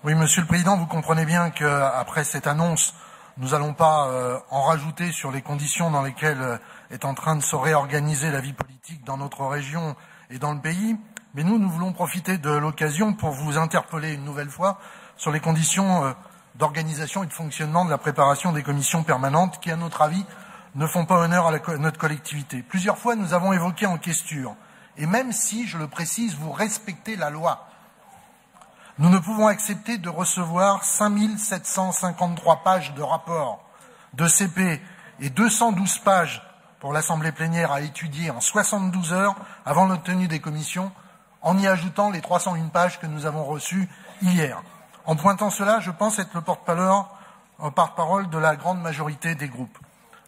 Oui, Monsieur le Président, vous comprenez bien qu'après cette annonce, nous n'allons pas en rajouter sur les conditions dans lesquelles est en train de se réorganiser la vie politique dans notre région et dans le pays. Mais nous voulons profiter de l'occasion pour vous interpeller une nouvelle fois sur les conditions d'organisation et de fonctionnement de la préparation des commissions permanentes qui, à notre avis, ne font pas honneur à notre collectivité. Plusieurs fois, nous avons évoqué en questure, et même si, je le précise, vous respectez la loi, nous ne pouvons accepter de recevoir 5753 pages de rapports de CP et 212 pages pour l'Assemblée plénière à étudier en 72 heures avant la tenue des commissions, en y ajoutant les 301 pages que nous avons reçues hier. En pointant cela, je pense être le porte-parole de la grande majorité des groupes.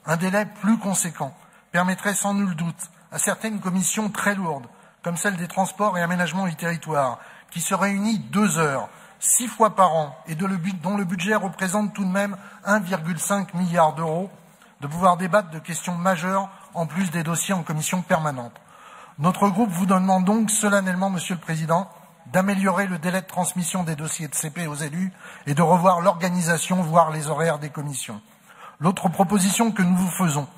Un délai plus conséquent permettrait sans nul doute à certaines commissions très lourdes, comme celle des transports et aménagement du territoire, qui se réunit 2 heures, 6 fois par an, et dont le budget représente tout de même 1,5 milliard d'euros, de pouvoir débattre de questions majeures en plus des dossiers en commission permanente. Notre groupe vous demande donc solennellement, Monsieur le Président, d'améliorer le délai de transmission des dossiers de CP aux élus et de revoir l'organisation, voire les horaires des commissions. L'autre proposition que nous vous faisons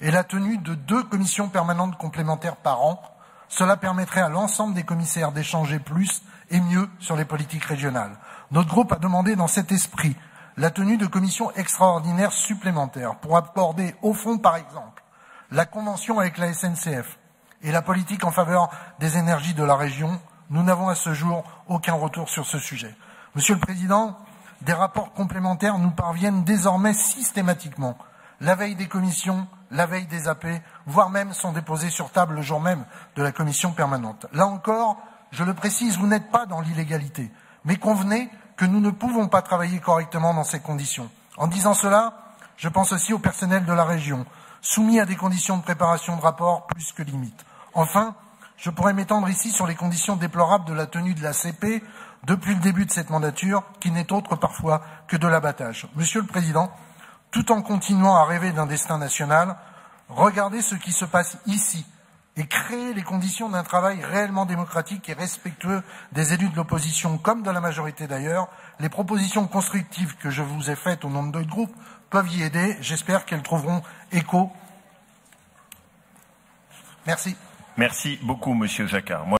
est la tenue de 2 commissions permanentes complémentaires par an. Cela permettrait à l'ensemble des commissaires d'échanger plus et mieux sur les politiques régionales. Notre groupe a demandé dans cet esprit la tenue de commissions extraordinaires supplémentaires pour aborder au fond, par exemple, la convention avec la SNCF et la politique en faveur des énergies de la région. Nous n'avons à ce jour aucun retour sur ce sujet. Monsieur le Président, des rapports complémentaires nous parviennent désormais systématiquement, la veille des commissions, la veille des AP, voire même sont déposés sur table le jour même de la commission permanente. Là encore, je le précise, vous n'êtes pas dans l'illégalité, mais convenez que nous ne pouvons pas travailler correctement dans ces conditions. En disant cela, je pense aussi au personnel de la région, soumis à des conditions de préparation de rapports plus que limites. Enfin, je pourrais m'étendre ici sur les conditions déplorables de la tenue de la CP depuis le début de cette mandature, qui n'est autre parfois que de l'abattage. Monsieur le Président, tout en continuant à rêver d'un destin national, regardez ce qui se passe ici et créez les conditions d'un travail réellement démocratique et respectueux des élus de l'opposition comme de la majorité d'ailleurs. Les propositions constructives que je vous ai faites au nom de notre groupe peuvent y aider. J'espère qu'elles trouveront écho. Merci. Merci beaucoup, Monsieur Jacquard.